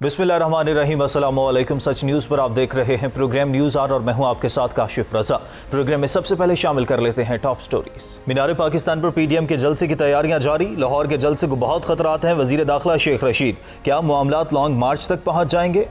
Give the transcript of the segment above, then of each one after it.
बिस्मिल्लाहिर्रहमानिर्रहीम, अस्सलामु अलैकुम। सच न्यूज़ पर आप देख रहे हैं प्रोग्राम न्यूज़ आर और मैं हूं आपके साथ काशिफ रजा। प्रोग्राम में सबसे पहले शामिल कर लेते हैं टॉप स्टोरीज। मीनार पाकिस्तान पर पीडीएम के जलसे की तैयारियां जारी। लाहौर के जलसे को बहुत खतरात हैं। वजीर दाखिला शेख रशीद, क्या मामलात लॉन्ग मार्च तक पहुंच जाएंगे?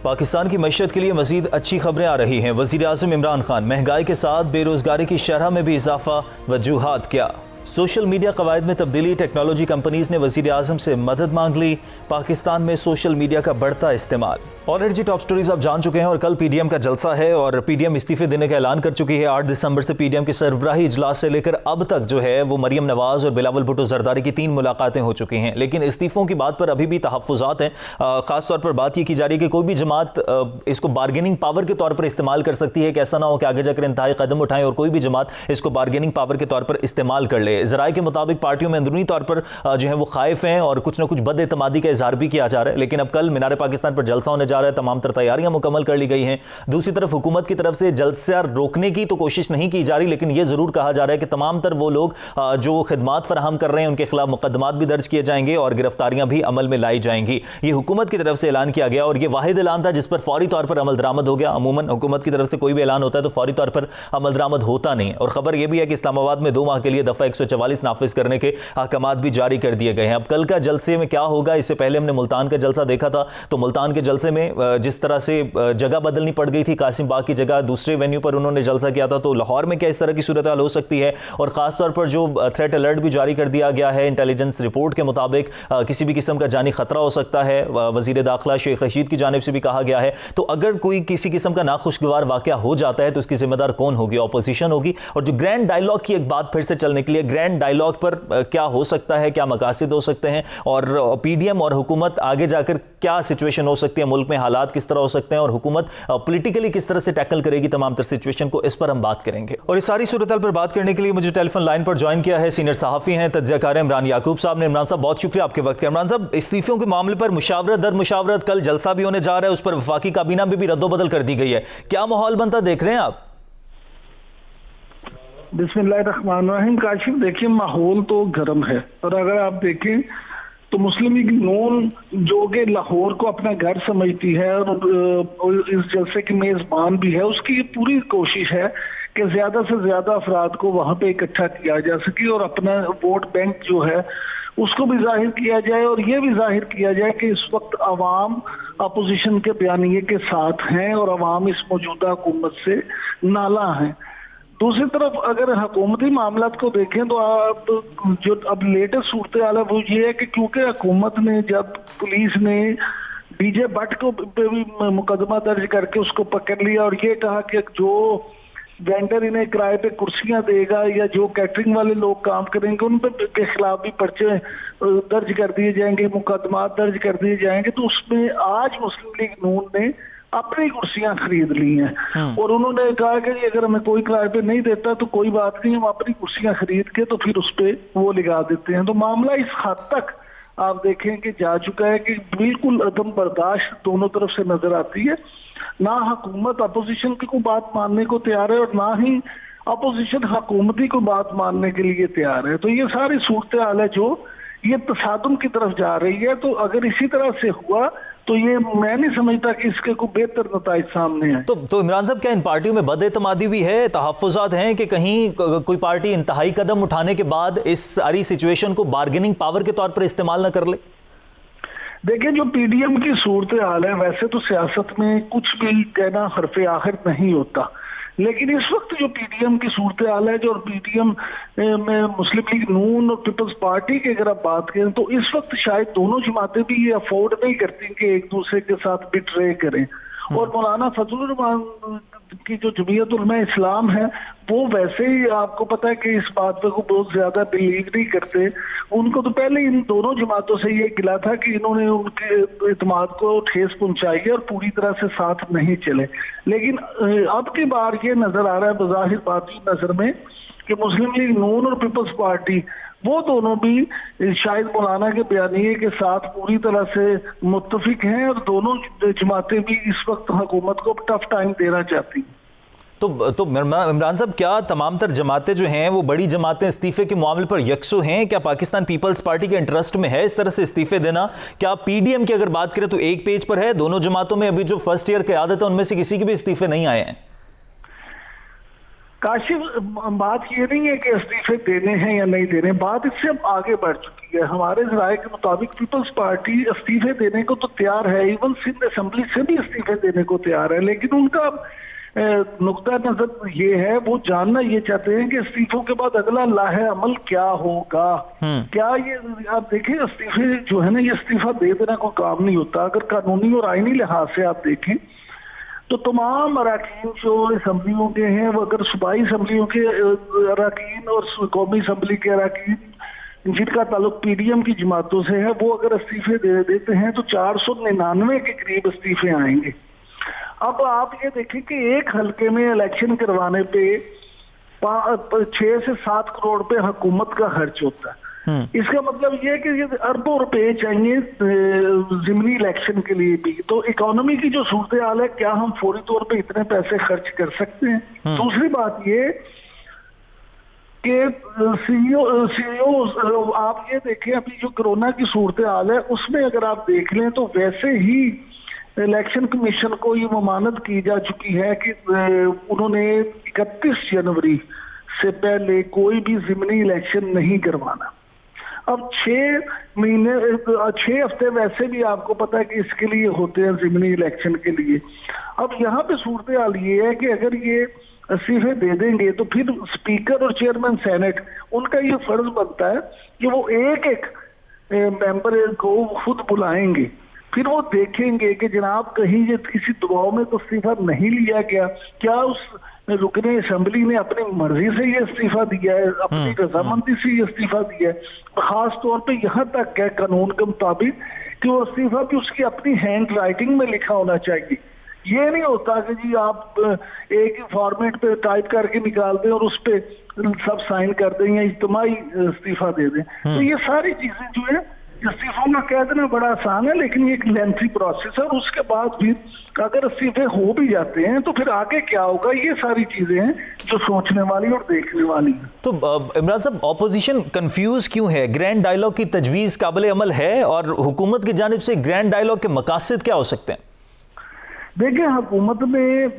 पाकिस्तान की मईशत के लिए मजीद अच्छी खबरें आ रही हैं। वजीर आज़म इमरान खान, महंगाई के साथ बेरोजगारी की शरह में भी इजाफा, वजूहात क्या? सोशल मीडिया कवायद में तब्दीली, टेक्नोलॉजी कंपनीज ने वजीर आज़म से मदद मांग ली। पाकिस्तान में सोशल मीडिया का बढ़ता इस्तेमाल। ऑलरेडी टॉप स्टोरीज आप जान चुके हैं और कल पीडीएम का जलसा है और पीडीएम इस्तीफे देने का ऐलान कर चुकी है। 8 दिसंबर से पीडीएम के सरबराही इजलास से लेकर अब तक जो है वो मरियम नवाज और बिलावल भुट्टो जरदारी की 3 मुलाकातें हो चुकी हैं, लेकिन इस्तीफों की बात पर अभी भी तहफ़्फ़ुज़ात हैं। खासतौर पर बात यह की जा रही है कि कोई भी जमात इसको बार्गेनिंग पावर के तौर पर इस्तेमाल कर सकती है कि ऐसा ना हो कि आगे जाकर इंतहाई कदम उठाएं और कोई भी जमात इसको बार्गेनिंग पावर के तौर पर इस्तेमाल कर ले। ज़राए के मुताबिक पार्टियों में अंदरूनी तौर पर जो है वो खाइफ हैं और कुछ ना कुछ बदएतमादी का इजहार भी किया जा रहा है। लेकिन अब कल मीनार पाकिस्तान पर जलसा होने जा रहा है, तमाम तर तैयारियां मुकम्मल कर ली गई हैं। दूसरी तरफ हुकूमत की तरफ से जलसा रोकने की तो कोशिश नहीं की जा रही, लेकिन यह जरूर कहा जा रहा है कि तमाम तर वो लोग जो खिदमात फराहम कर रहे हैं उनके खिलाफ मुकदमात भी दर्ज किए जाएंगे और गिरफ्तारियां भी अमल में लाई जाएंगी। ये हुकूमत की तरफ से ऐलान किया गया और यह वाहिद ऐलान था जिस पर फौरी तौर पर अमल दरामद हो गया। अमूमन हुकूमत की तरफ से कोई भी ऐलान होता है तो फौरी तौर पर अमल दरामद होता नहीं। और खबर यह भी है कि इस्लामाबाद में 2 माह के लिए दफा 144 नाफिज करने के अहकामात भी जारी कर दिए गए हैं। अब कल का जलसे में क्या होगा, इससे पहले हमने मुल्तान का जलसा देखा था, तो मुल्तान के जलसे में जिस तरह से जगह बदलनी पड़ गई थी, कासिम बाग की जगह दूसरे वेन्यू पर उन्होंने जलसा किया था, तो लाहौर में क्या इस तरह की सूरत हाल हो सकती है? और खासतौर पर जो थ्रेट अलर्ट भी जारी कर दिया गया है इंटेलिजेंस रिपोर्ट के मुताबिक, किसी भी किस्म का जानी खतरा हो सकता है। वजीर दाखिला शेख रशीद की जानिब से भी कहा गया है। तो अगर कोई किसी किस्म का नाखुशगवार वाकया हो जाता है तो उसकी जिम्मेदार कौन होगी? ऑपोजिशन होगी। और जो ग्रैंड डायलॉग की एक बात फिर से चलने के लिए, ग्रैंड डायलॉग पर क्या हो सकता है, क्या मकासद हो सकते हैं और पीडीएम और हुकूमत आगे जाकर क्या सिचुएशन हो सकती है, मुल्क में हालात किस तरह हो सकते हैं और हुकूमत पॉलिटिकली किस तरह से टैकल करेगी तमाम तर सिचुएशन को, इस पर हम बात करेंगे। और इस सारी सूरत पर बात करने के लिए मुझे टेलीफोन लाइन पर ज्वाइन किया है सीनियर सहाफ़ी हैं, तज्ज़ियाकार इमरान याकूब साहब ने। इमरान साहब, बहुत शुक्रिया आपके वक्त का। इमरान साहब, इस्तीफों के मामले पर मुशावरत दर मुशावरत, कल जलसा भी होने जा रहा है, उस पर वफाकी काबीना में भी रद्दोबदल कर दी गई है, क्या माहौल बनता देख रहे हैं आप? बिस्मिल्लाहिर्रहमानिर्रहीम। काशिफ, देखिए माहौल तो गर्म है और अगर आप देखें तो मुस्लिम लीग नून जो कि लाहौर को अपना घर समझती है और इस जलसे की मेजबान भी है, उसकी पूरी कोशिश है कि ज्यादा से ज्यादा अफराद को वहां पे इकट्ठा किया जा सके और अपना वोट बैंक जो है उसको भी जाहिर किया जाए और ये भी जाहिर किया जाए कि इस वक्त अवाम अपोजिशन के बयानिए के साथ हैं और अवाम इस मौजूदा हुकूमत से नाला है। दूसरी तरफ अगर हुकूमती मामलात को देखें तो आप जो अब लेटेस्ट सूरत हाल है वो ये है कि क्योंकि हुकूमत ने, जब पुलिस ने डीजे भट्ट को पे भी मुकदमा दर्ज करके उसको पकड़ लिया और ये कहा कि जो वेंडर इन्हें किराए पे कुर्सियां देगा या जो कैटरिंग वाले लोग काम करेंगे उन पे के खिलाफ भी पर्चे दर्ज कर दिए जाएंगे, मुकदमा दर्ज कर दिए जाएंगे, तो उसमें आज मुस्लिम लीग नून ने अपनी कुर्सियां खरीद ली हैं और उन्होंने कहा कि अगर हमें कोई किराए पे नहीं देता तो कोई बात नहीं, हम अपनी कुर्सियां खरीद के तो फिर उस पे वो लगा देते हैं। तो मामला इस हद तक आप देखें कि जा चुका है कि बिल्कुल अदम बर्दाश्त दोनों तरफ से नजर आती है। ना हुकूमत अपोजिशन की को बात मानने को तैयार है और ना ही अपोजिशन हुकूमती को बात मानने के लिए तैयार है। तो ये सारी सूरत हाल है जो ये तसादुम की तरफ जा रही है। तो अगर इसी तरह से हुआ तो ये मैं नहीं समझता कि इसके कोई बेहतर नताइज सामने है। तो इमरान साहब, क्या इन पार्टियों में बदएतमादी भी है, तहफ़्फ़ुज़ात हैं कि कहीं कोई पार्टी इंतहाई कदम उठाने के बाद इस सारी सिचुएशन को बार्गेनिंग पावर के तौर पर इस्तेमाल ना कर ले? देखिए, जो पीडीएम की सूरत हाल है, वैसे तो सियासत में कुछ भी कहना हरफ़े आखिर नहीं होता, लेकिन इस वक्त जो पीडीएम की सूरत हाल है, जो पीडीएम में मुस्लिम लीग नून और पीपल्स पार्टी की अगर आप बात करें तो इस वक्त शायद दोनों जमातें भी ये अफोर्ड नहीं करती कि एक दूसरे के साथ बिट्रे करें। और मौलाना फजलुर रहमान की जो जमीयत उलमा इस्लाम है वो वैसे ही आपको पता है कि इस बात पे को बहुत ज्यादा बिलीव नहीं करते। उनको तो पहले इन दोनों जमातों से ये गिला था कि इन्होंने उनके इत्मीनान को ठेस पहुंचाई है और पूरी तरह से साथ नहीं चले। लेकिन अब की बार ये नजर आ रहा है बज़ाहिर बाती नजर में कि मुस्लिम लीग नून और पीपल्स पार्टी वो दोनों भी शायद मौलाना के बयानिए के साथ पूरी तरह से मुत्तफिक हैं और दोनों जमातें भी इस वक्त हुकूमत को टफ टाइम देना चाहती हैं। तो इमरान साहब, क्या तमाम तर जमातें जो हैं वो बड़ी जमातें इस्तीफे के मामले पर यकसू हैं? क्या पाकिस्तान पीपल्स पार्टी के इंटरेस्ट में है इस तरह से इस्तीफे देना? क्या पीडीएम की अगर बात करें तो एक पेज पर है, दोनों जमातों में अभी जो फर्स्ट ईयर क़यादत है उनमें से किसी के भी इस्तीफे नहीं आए हैं। काशिफ, बात ये नहीं है कि इस्तीफे देने हैं या नहीं देने, बात इससे अब आगे बढ़ चुकी है। हमारे राय के मुताबिक पीपल्स पार्टी इस्तीफे देने को तो तैयार है, इवन सिंध असेंबली से भी इस्तीफे देने को तैयार है, लेकिन उनका नुक्ता नजर ये है, वो जानना ये चाहते हैं कि इस्तीफों के बाद अगला लाहे अमल क्या होगा। क्या ये आप देखिए, इस्तीफे जो है ना, ये इस्तीफा दे देना कोई काम नहीं होता। अगर कानूनी और आईनी लिहाज से आप देखें तो तमाम अरकान जो असम्बलियों के हैं, वो अगर सूबाई असम्बलियों के अरकान और कौमी असम्बली के अरकान जिनका ताल्लुक पीडीएम की जमातों से है, वो अगर इस्तीफे दे देते हैं तो 499 के करीब इस्तीफे आएंगे। अब आप ये देखें कि एक हल्के में इलेक्शन करवाने पे 6 से 7 करोड़ रुपए हुकूमत का खर्च होता है। इसका मतलब ये है कि ये अरबों रुपए चाहिए ज़िमनी इलेक्शन के लिए भी। तो इकोनॉमी की जो सूरत हाल है, क्या हम फौरी तौर पे इतने पैसे खर्च कर सकते हैं? दूसरी बात ये कि सीईओ आप ये देखें, अभी जो कोरोना की सूरत हाल है उसमें अगर आप देख लें तो वैसे ही इलेक्शन कमीशन को ये ममानत की जा चुकी है कि उन्होंने 31 जनवरी से पहले कोई भी ज़िमनी इलेक्शन नहीं करवाना। अब 6 हफ्ते वैसे भी आपको पता है कि इसके लिए होते हैं, ज़िमनी इलेक्शन के लिए। अब यहाँ पे सूरत हाल ये है कि अगर ये इस्तीफे दे देंगे तो फिर स्पीकर और चेयरमैन सेनेट, उनका ये फर्ज बनता है कि वो एक एक मेंबर को खुद बुलाएंगे, फिर वो देखेंगे कि जनाब कहीं ये किसी दबाव में तो इस्तीफा नहीं लिया गया, क्या उस रुकने असेंबली ने अपनी मर्जी से ये इस्तीफा दिया है, अपनी रजामंदी से ये इस्तीफा दिया है। खास तौर पे यहाँ तक है कानून के मुताबिक कि वो इस्तीफा भी उसकी अपनी हैंड राइटिंग में लिखा होना चाहिए। ये नहीं होता कि जी आप एक ही फॉर्मेट पे टाइप करके निकाल दें और उस पे सब साइन कर दें या इज्तिमाई इस्तीफा दे दें। तो ये सारी चीजें जो है, इस्तीफों का कह देना बड़ा आसान है, लेकिन ये एक लेंथी प्रोसेस है। और उसके बाद भी अगर इस्तीफे हो भी जाते हैं तो फिर आगे क्या होगा, ये सारी चीजें हैं जो सोचने वाली और देखने वाली हैं। तो इमरान साहब, ऑपोजिशन कंफ्यूज क्यों है? ग्रैंड डायलॉग की तजवीज़ काबिल अमल है और हुकूमत की जानिब से ग्रैंड डायलॉग के मकासद क्या हो सकते हैं? देखिए, हुकूमत में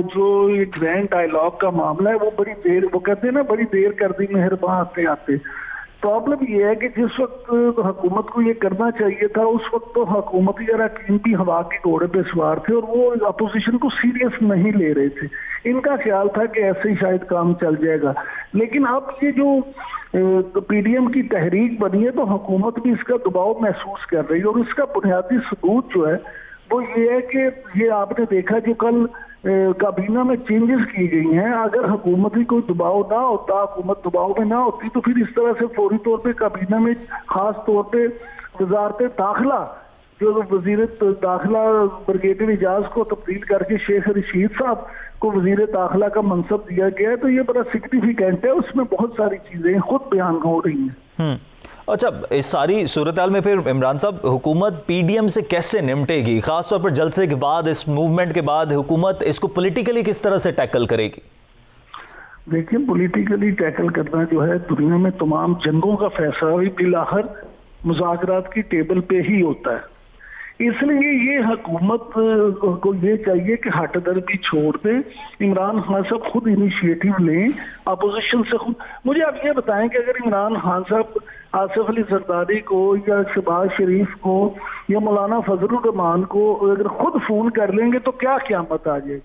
जो ये ग्रैंड डायलॉग का मामला है वो बड़ी देर, वो कहते हैं ना, बड़ी देर कर दी मेहरबान आते आते। प्रॉब्लम ये है कि जिस वक्त हुकूमत को ये करना चाहिए था, उस वक्त तो हुकूमती अरकान भी हवा के घोड़े पे सवार थे और वो अपोजिशन को सीरियस नहीं ले रहे थे। इनका ख्याल था कि ऐसे ही शायद काम चल जाएगा। लेकिन अब ये जो पीडीएम की तहरीक बनी है तो हुकूमत भी इसका दबाव महसूस कर रही है, और इसका बुनियादी सबूत जो है वो ये है कि ये आपने देखा जो कल काबीना में चेंजेस की गई हैं। अगर हुकूमती कोई दबाव ना होता, हुकूमत दबाव में ना होती, तो फिर इस तरह से फौरी तौर पे काबीना में खास तौर पे वजारत दाखिला, जो वजीर दाखिला ब्रिगेडियर एजाज को तब्दील करके शेख रशीद साहब को वजीर दाखिला का मनसब दिया गया है, तो ये बड़ा सिग्निफिकेंट है। उसमें बहुत सारी चीजें खुद बयान हो रही हैं। अच्छा, इस सारी सूरत हाल में फिर इमरान साहब, हुकूमत पीडीएम से कैसे निपटेगी? खासतौर पर जलसे के बाद, इस मूवमेंट के बाद हुकूमत इसको पॉलिटिकली किस तरह से टैकल करेगी? देखिए, पॉलिटिकली टैकल करना जो है, दुनिया में तमाम जंगों का फैसला भी बिलाखिर मुज़ाकरात की टेबल पे ही होता है। इसलिए ये हुकूमत को ये चाहिए कि हटदर्दी छोड़ दे, इमरान खान साहब खुद इनिशिएटिव लें, अपोजिशन से खुद। मुझे आप ये बताएं कि अगर इमरान खान साहब आसिफ अली जरदारी को या शहबाज शरीफ को या मौलाना फजलुर रहमान को अगर खुद फोन कर लेंगे तो क्या क़यामत आ जाएगी?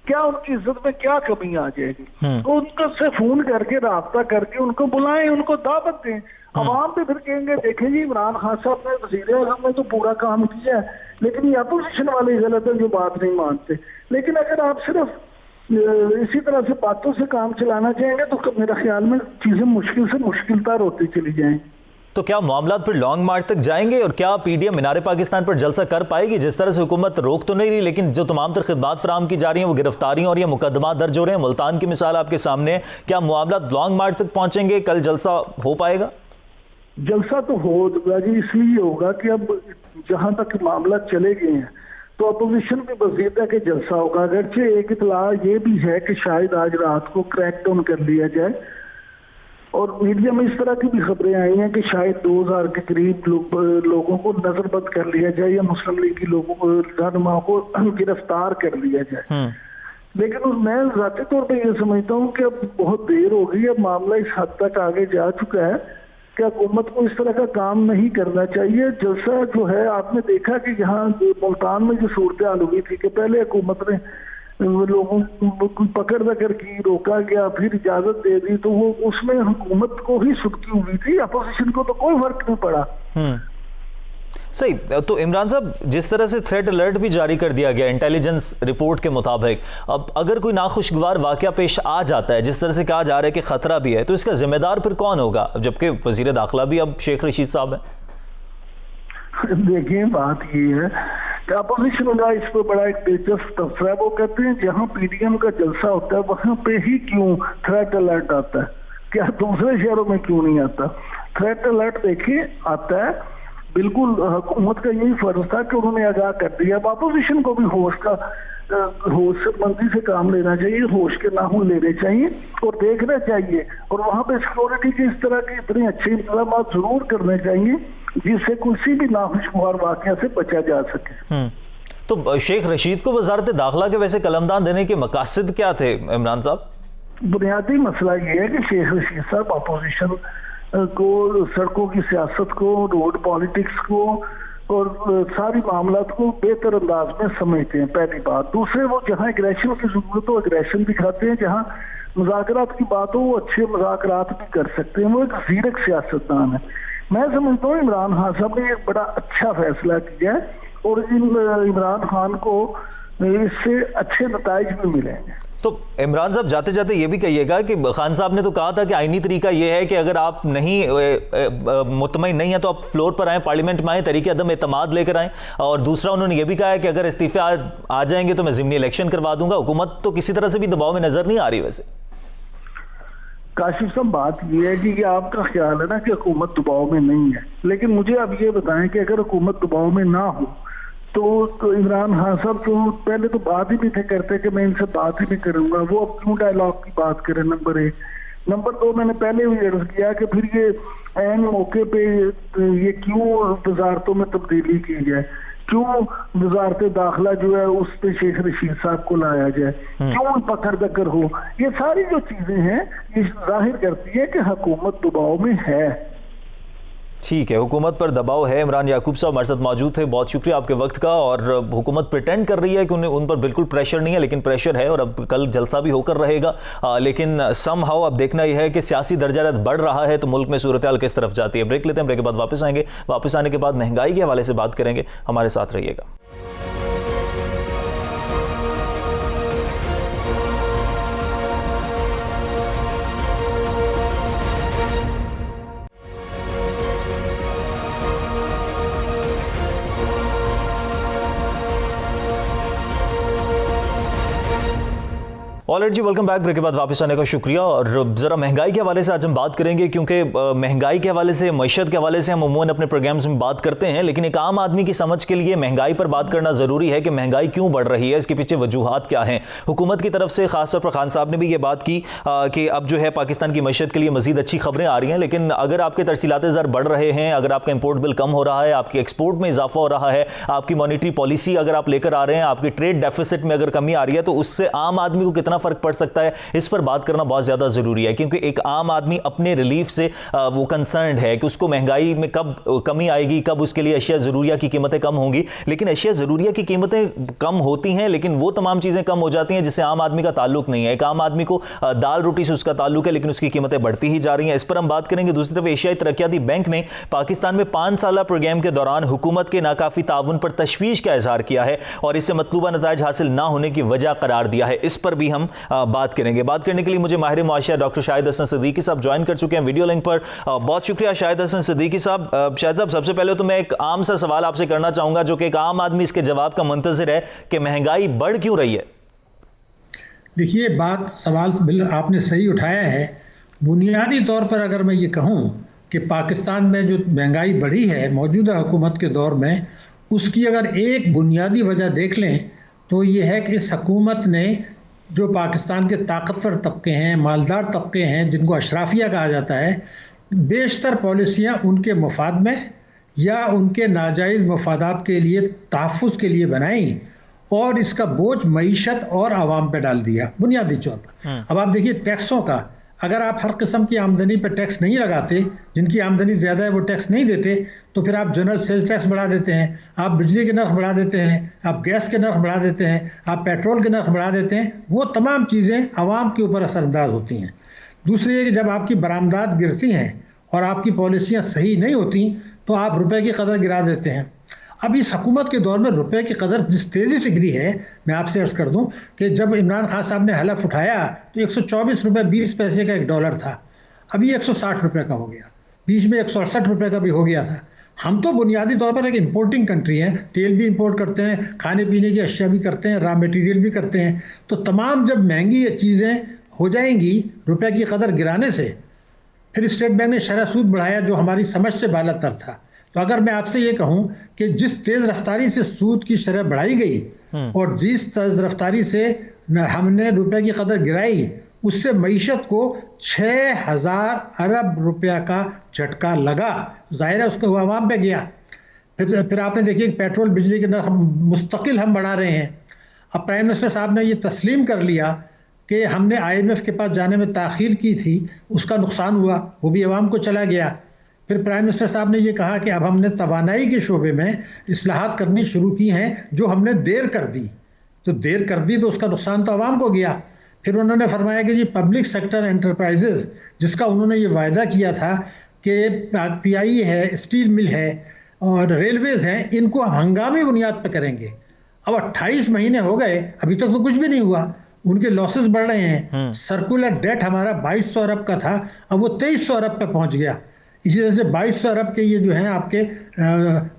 क्या उनकी इज्जत में क्या कमी आ जाएगी? तो उनको से फोन करके राब्ता करके उनको बुलाएं, उनको दावत दें। अवाम पे फिर कहेंगे देखें जी, इमरान खान साहब ने, वज़ीर आज़म ने तो पूरा काम किया है, लेकिन ये अपोजिशन वाले गलत है जो बात नहीं मानते। लेकिन अगर आप सिर्फ इसी तरह से बातों से काम चलाना चाहेंगे तो मेरा ख्याल में चीजें मुश्किल से मुश्किल तर होती चली जाएंगी। तो क्या मामला फिर लॉन्ग मार्च तक जाएंगे और क्या पीडीएम मीनार पाकिस्तान पर जलसा कर पाएगी? जिस तरह से हुकूमत रोक तो नहीं रही, लेकिन जो तमाम तर खिदमात फराहम की जा रही हैं, वो गिरफ्तारियां और ये मुकदमा दर्ज हो रहे हैं। मुल्तान की मिसाल आपके सामने। क्या मामला लॉन्ग मार्च तक पहुंचेंगे? कल जलसा हो पाएगा? जलसा तो होगा जी, इसलिए होगा कि अब जहां तक मामला चले गए हैं तो अपोजिशन भी वजीर है कि जलसा होगा। अगरचे एक इतला ये भी है कि शायद आज रात को क्रैकडाउन कर लिया जाए, और मीडिया में इस तरह की भी खबरें आई हैं कि शायद 2000 के करीब लोगों को नजरबंद कर लिया जाए या मुस्लिम लीग की लोगों को रहनुमा को गिरफ्तार कर लिया जाए। लेकिन मैं जाती तौर पे ये समझता हूँ कि अब बहुत देर हो गई, अब मामला इस हद तक आगे जा चुका है कि हुकूमत को इस तरह का काम नहीं करना चाहिए। जलसा जो है, आपने देखा कि यहाँ मुल्तान में जो सूरत हाल हुई थी कि पहले हुकूमत ने लोगों को पकड़ दकर की, रोका गया, फिर इजाजत दे दी, तो वो उसमें हुकूमत को ही सुर्खी हुई थी, अपोजिशन को तो कोई फर्क नहीं पड़ा। सही। तो इमरान साहब, जिस तरह से थ्रेट अलर्ट भी जारी कर दिया गया इंटेलिजेंस रिपोर्ट के मुताबिक, अब अगर कोई नाखुशगवार वाकया पेश आ जाता है, जिस तरह से कहा जा रहा है कि खतरा भी है, तो इसका जिम्मेदार फिर कौन होगा, जबकि वजीर दाखिला भी अब शेख रशीद साहब है? देखिए, बात ये है कि अपोजिशन का इस पर बड़ा एक दिलचस्प तबसरा है। वो कहते हैं जहां पीडीएम का जलसा होता है वहां पे ही क्यों थ्रेट अलर्ट आता है, क्या दूसरे शहरों में क्यों नहीं आता? थ्रेट अलर्ट देखिए आता है, बिल्कुल हुकूमत का यही फर्ज था कि उन्होंने आगाह कर दिया। अब अपोजिशन को भी होशमंदी से काम लेना चाहिए, होश के नाखून लेने चाहिए और देखना चाहिए, और वहां पे सिक्योरिटी के इस तरह के इतने अच्छे इंतजाम जरूर करने चाहिए जिससे किसी भी नाखुशगवार वाकया से बचा जा सके। तो शेख रशीद को वजारत दाखिला के वैसे कलमदान देने के मकासद क्या थे इमरान साहब? बुनियादी मसला ये है कि शेख रशीद साहब अपोजिशन को, सड़कों की सियासत को, रोड पॉलिटिक्स को और सारी मामलात को बेहतर अंदाज में समझते हैं, पहली बात। दूसरे, वो जहां एग्रेशन की जरूरत हो एग्रेशन दिखाते हैं, जहां मुज़ाकरात की बात हो वो अच्छे मुज़ाकरात भी कर सकते हैं। वो एक ज़ीरक सियासतदान है। मैं समझता हूँ इमरान खान साहब ने एक बड़ा अच्छा फैसला किया है और इमरान खान को इससे अच्छे नताइज भी मिलेंगे। तो इमरान साहब, जाते जाते ये भी कहिएगा कि खान साहब ने तो कहा था कि आईनी तरीका ये है कि अगर आप नहीं मुतमईन नहीं है तो आप फ्लोर पर आएँ, पार्लियामेंट में आएँ, तरीके अदम एतमाद लेकर आएँ। और दूसरा, उन्होंने ये भी कहा है कि अगर इस्तीफे आ जाएंगे तो मैं ज़िमनी इलेक्शन करवा दूंगा। हुकूमत तो किसी तरह से भी दबाव में नजर नहीं आ रही। वैसे काशिफ साहब, बात यह है कि ये आपका ख्याल है ना कि हुकूमत दबाव में नहीं है, लेकिन मुझे अब ये बताएं कि अगर हुकूमत दबाव में ना हो तो इमरान खान साहब तो पहले तो बात ही नहीं थे करते कि मैं इनसे बात ही नहीं करूंगा, वो अब क्यों डायलॉग की बात करें? नंबर 1। नंबर 2, मैंने पहले भी अर्ज किया कि फिर ये ऐन मौके पे ये क्यों वजारतों में तब्दीली की जाए, क्यों वजारत दाखिला जो है उस पे शेख रशीद साहब को लाया जाए, क्यों पकड़ दकर हो? ये सारी जो चीजें हैं ये जाहिर करती है कि हुकूमत दबाव में है। ठीक है, हुकूमत पर दबाव है। इमरान याकूब साहब हमारे साथ मौजूद थे, बहुत शुक्रिया आपके वक्त का। और हुकूमत प्रिटेंड कर रही है कि उन पर बिल्कुल प्रेशर नहीं है, लेकिन प्रेशर है और अब कल जलसा भी होकर रहेगा। लेकिन समहाउ अब देखना यह है कि सियासी दर्जारत बढ़ रहा है तो मुल्क में सूरत हाल किस तरफ जाती है। ब्रेक लेते हैं, ब्रेक के बाद वापस आएंगे। वापस आने के बाद महंगाई के हवाले से बात करेंगे। हमारे साथ रहिएगा। Alright ji, welcome back. Break के बाद वापस आने का शुक्रिया। और ज़रा महंगाई के हवाले से आज हम बात करेंगे, क्योंकि महंगाई के हवाले से, मईशत के हवाले से हम अमूमन अपने प्रोग्राम्स में बात करते हैं, लेकिन एक आम आदमी की समझ के लिए महंगाई पर बात करना ज़रूरी है कि महंगाई क्यों बढ़ रही है, इसके पीछे वजूहात क्या हैं। हुकूमत की तरफ से खासतौर पर खान साहब ने भी ये बात की कि अब जो है पाकिस्तान की मईशत के लिए मज़ीद अच्छी खबरें आ रही हैं, लेकिन अगर आपके तरसीलात ज़र बढ़ रहे हैं, अगर आपका इंपोर्ट बिल कम हो रहा है, आपकी एक्सपोर्ट में इजाफा हो रहा है, आपकी मॉनिटरी पॉलिसी अगर आप लेकर आ रहे हैं, आपकी ट्रेड डेफिसिट में अगर कमी आ रही है, तो उससे आम आदमी को कितना फ़र्क पड़ सकता है, इस पर बात करना बहुत ज्यादा जरूरी है। क्योंकि एक आम आदमी अपने रिलीफ से वो कंसर्न्ड है कि उसको महंगाई में कब कमी आएगी, कब उसके लिए अशिया जरूरिया की कीमतें कम होंगी। लेकिन अशिया जरूरिया की कीमतें कम होती हैं, लेकिन वो तमाम चीजें कम हो जाती हैं जिससे आम आदमी का ताल्लुक नहीं है। एक आम आदमी को दाल रोटी से उसका ताल्लुक है, लेकिन उसकी कीमतें बढ़ती ही जा रही हैं। इस पर हम बात करेंगे। दूसरी तरफ एशियाई तरक्याती बैंक ने पाकिस्तान में 5 साला प्रोग्राम के दौरान हुकूमत के नाकाफी ताउन पर तशवीश का इजहार किया है और इससे मतलूबा नताइज हासिल ना होने की वजह करार दिया है। इस पर भी हम बात करेंगे। बात करने के लिए मुझे माहिर मुआशिया डॉक्टर शाहिद हसन सिद्दीकी साहब ज्वाइन कर चुके हैं वीडियो लिंक पर। बहुत शुक्रिया शाहिद हसन सिद्दीकी साहब। शाहिद साहब, सबसे पहले तो मैं एक आम सा सवाल आपसे करना चाहूंगा जो कि एक आम आदमी इसके जवाब का मुंतजिर है कि महंगाई बढ़ क्यों रही है? देखिए, सवाल आपने सही उठाया है। बुनियादी तौर पर अगर मैं ये कहूँ कि पाकिस्तान में जो महंगाई बढ़ी है मौजूदा हुकूमत के दौर में, उसकी अगर एक बुनियादी वजह देख लें तो ये है कि इस हुकूमत ने जो पाकिस्तान के ताकतवर तबके हैं, मालदार तबके हैं, जिनको अशराफिया कहा जाता है, बेशतर पॉलिसियाँ उनके मफाद में या उनके नाजायज़ मफादात के लिए, तहफ़्फ़ुज़ के लिए बनाई और इसका बोझ मईशत और आवाम पे डाल दिया बुनियादी तौर पर। अब आप देखिए टैक्सों का, अगर आप हर किस्म की आमदनी पर टैक्स नहीं लगाते, जिनकी आमदनी ज़्यादा है वो टैक्स नहीं देते, तो फिर आप जनरल सेल्स टैक्स बढ़ा देते हैं, आप बिजली के नर्ख बढ़ा देते हैं, आप गैस के नर्ख बढ़ा देते हैं, आप पेट्रोल के नर्ख बढ़ा देते हैं। वो तमाम चीज़ें आवाम के ऊपर असरअंदाज होती हैं। दूसरी है कि जब आपकी बरामदात गिरती हैं और आपकी पॉलिसियाँ सही नहीं होती तो आप रुपए की कदर गिरा देते हैं। अब इस हुकूमत के दौर में रुपए की कदर जिस तेज़ी से गिरी है, मैं आपसे अर्ज़ कर दूं कि जब इमरान खान साहब ने हलफ उठाया तो 124 रुपये 20 पैसे का $1 था, अभी 160 रुपये का हो गया, बीच में 168 रुपये का भी हो गया था। हम तो बुनियादी तौर पर एक इम्पोर्टिंग कंट्री हैं, तेल भी इंपोर्ट करते हैं, खाने पीने की अशिया भी करते हैं, रॉ मटेरियल भी करते हैं। तो तमाम जब महंगी चीज़ें हो जाएंगी रुपए की कदर गिराने से, फिर स्टेट बैंक ने शरह सूद बढ़ाया जो हमारी समझ से बालातर था। तो अगर मैं आपसे ये कहूं कि जिस तेज़ रफ्तारी से सूद की शरह बढ़ाई गई और जिस तेज़ रफ्तारी से हमने रुपए की कदर गिराई, उससे मईशत को 6,000 अरब रुपया का झटका लगा। जाहिर है उसको आवाम पे गया। फिर आपने देखिए पेट्रोल बिजली के नर्ख मुस्तकिल हम बढ़ा रहे हैं। अब प्राइम मिनिस्टर साहब ने ये तस्लीम कर लिया कि हमने IMF के पास जाने में ताख़ीर की थी, उसका नुकसान हुआ, वो भी आवाम को चला गया। फिर प्राइम मिनिस्टर साहब ने ये कहा कि अब हमने तवानाई के शोबे में इस्लाहात करनी शुरू की हैं जो हमने देर कर दी। तो देर कर दी तो उसका नुकसान तो आवाम को गया। फिर उन्होंने फरमाया कि जी पब्लिक सेक्टर एंटरप्राइजेज, जिसका उन्होंने ये वायदा किया था कि PI है, स्टील मिल है और रेलवेज़ हैं, इनको हम हंगामी बुनियाद पर करेंगे। अब 28 महीने हो गए, अभी तक तो कुछ भी नहीं हुआ, उनके लॉसेस बढ़ रहे हैं। सर्कुलर डेट हमारा 2200 अरब का था, अब वो 2300 अरब पे पहुंच गया। इसी तरह से 2200 अरब के ये जो हैं आपके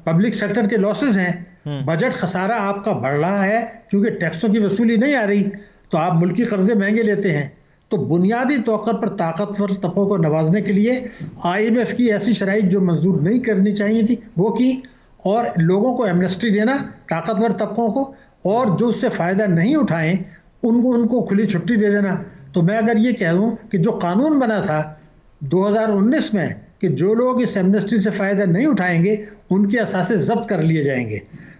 पब्लिक सेक्टर के लॉसेस हैं। बजट खसारा आपका बढ़ रहा है क्योंकि टैक्सों की वसूली नहीं आ रही, तो आप मुल्की कर्जे महंगे लेते हैं। तो बुनियादी तौर पर ताकतवर तबकों को नवाजने के लिए IMF की ऐसी शराइत जो मंजूर नहीं करनी चाहिए थी वो की, और लोगों को एमनेस्टी देना, ताकतवर तबकों को, और जो उससे फ़ायदा नहीं उठाएं उनको खुली छुट्टी दे देना। तो मैं अगर ये कह दूँ कि जो कानून बना था 2019 में कि जो लोग इस एमनेस्टी से फ़ायदा नहीं उठाएंगे उनके असासे ज़ब्त कर लिए जाएंगे,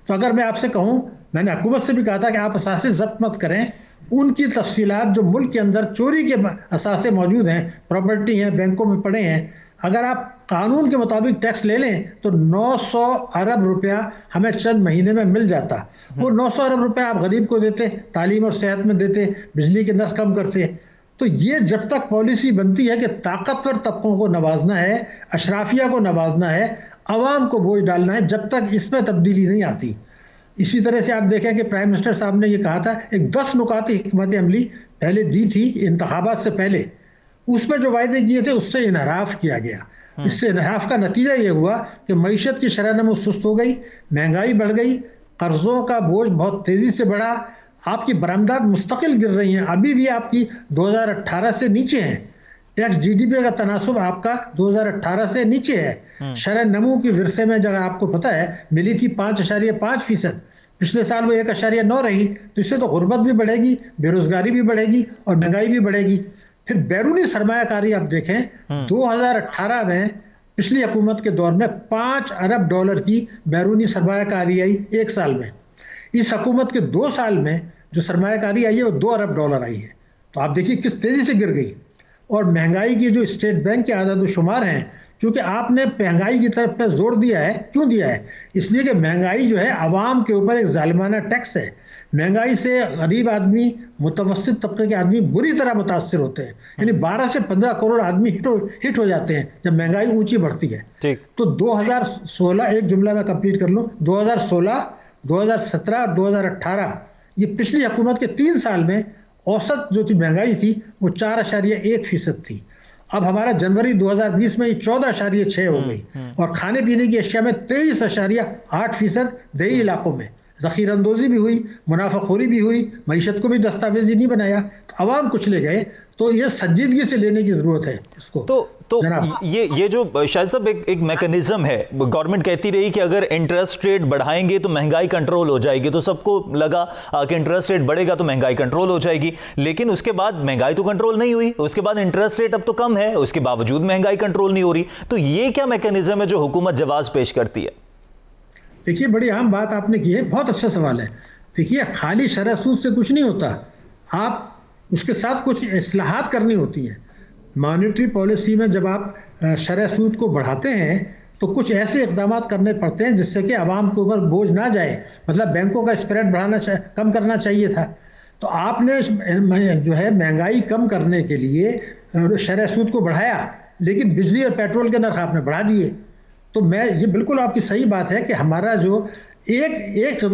तो अगर मैं आपसे कहूँ, मैंने हुकूमत से भी कहा था कि आप असासे ज़ब्त मत करें, उनकी तफसीलात जो मुल्क के अंदर चोरी के असासे मौजूद हैं, प्रॉपर्टी हैं, बैंकों में पड़े हैं, अगर आप कानून के मुताबिक टैक्स ले लें तो 900 अरब रुपया हमें चंद महीने में मिल जाता। वो 900 अरब रुपया आप गरीब को देते, तालीम और सेहत में देते, बिजली के नर्ख कम करते। तो ये जब तक पॉलिसी बनती है कि ताकतवर तबकों को नवाजना है, अशराफिया को नवाजना है, अवाम को बोझ डालना है, जब तक इसमें तब्दीली नहीं आती। इसी तरह से आप देखें कि प्राइम मिनिस्टर साहब ने ये कहा था, एक 10 नुकाती हिकमत अमली पहले दी थी इंतखाबात से पहले, उसमें जो वायदे किए थे उससे इनहराफ किया गया। इससे इनहराफ का नतीजा ये हुआ कि मईशत की शरह नमो सुस्त हो गई, महंगाई बढ़ गई, कर्जों का बोझ बहुत तेज़ी से बढ़ा, आपकी बरामदात मुस्तकिल गिर रही हैं, अभी भी आपकी 2018 से नीचे हैं। टैक्स GDP का तनासुब आपका 2018 से नीचे है। शरह नमू की विरसे में जगह आपको पता है मिली थी 5.5%, पिछले साल वो 1.9 रही। तो इससे तो गुर्बत भी बढ़ेगी, बेरोजगारी भी बढ़ेगी और महंगाई भी बढ़ेगी। फिर बैरूनी सरमायाकारी आप देखें 2018 में पिछली हुकूमत के दौर में $5 अरब की बैरूनी सरमायाकारी आई एक साल में। इस हुकूमत के 2 साल में जो सरमायाकारी आई है वो $2 अरब आई है। तो आप देखिए किस तेज़ी से गिर गई। और महंगाई की जो स्टेट बैंक के आदाद शुमार हैं, क्योंकि आपने महंगाई की तरफ पे जोर दिया है, क्यों दिया है? इसलिए कि महंगाई जो है आवाम के ऊपर एक जालिमाना टैक्स है। महंगाई से गरीब आदमी, मुतवस्सित तबके के आदमी बुरी तरह मुतासर होते हैं। यानी 12 से 15 करोड़ आदमी हिट हो जाते हैं जब महंगाई ऊंची बढ़ती है। तो 2016, एक जुमला में कंप्लीट कर लूँ, 2016, 2017 और 2018 ये पिछली हुकूमत के 3 साल में औसत जो थी महंगाई थी वो 4.1% थी। अब हमारा जनवरी 2020 में ये 14.6 हो गई और खाने पीने की अशिया में 23.8% देही इलाकों में। ज़ख़ीरअंदोज़ी भी हुई, मुनाफाखोरी भी हुई, मईशत को भी दस्तावेजी नहीं बनाया, तो अवाम कुछ ले गए। तो ये संजीदगी से लेने की ज़रूरत है इसको। तो ये जो शायद साहब एक मैकेनिज्म है, गवर्नमेंट कहती रही कि अगर इंटरेस्ट रेट बढ़ाएंगे तो महंगाई कंट्रोल हो जाएगी, तो सबको लगा कि इंटरेस्ट रेट बढ़ेगा तो महंगाई कंट्रोल हो जाएगी, लेकिन उसके बाद महंगाई तो कंट्रोल नहीं हुई, उसके बाद इंटरेस्ट रेट अब तो कम है, उसके बावजूद महंगाई कंट्रोल नहीं हो रही। तो ये क्या मैकेनिज्म है जो हुकूमत जवाब पेश करती है? देखिए, बड़ी अहम बात आपने की है, बहुत अच्छा सवाल है। देखिए, खाली शरह सूद से कुछ नहीं होता, आप उसके साथ कुछ इस्लाहात करनी होती हैं। मॉनेटरी पॉलिसी में जब आप शरह सूद को बढ़ाते हैं तो कुछ ऐसे इक़दाम करने पड़ते हैं जिससे कि आवाम के ऊपर बोझ ना जाए। मतलब बैंकों का स्प्रेड कम करना चाहिए था, तो आपने जो है महंगाई कम करने के लिए शरह सूद को बढ़ाया, लेकिन बिजली और पेट्रोल के नर्ख आपने बढ़ा दिए। तो ये बिल्कुल आपकी सही बात है कि हमारा जो एक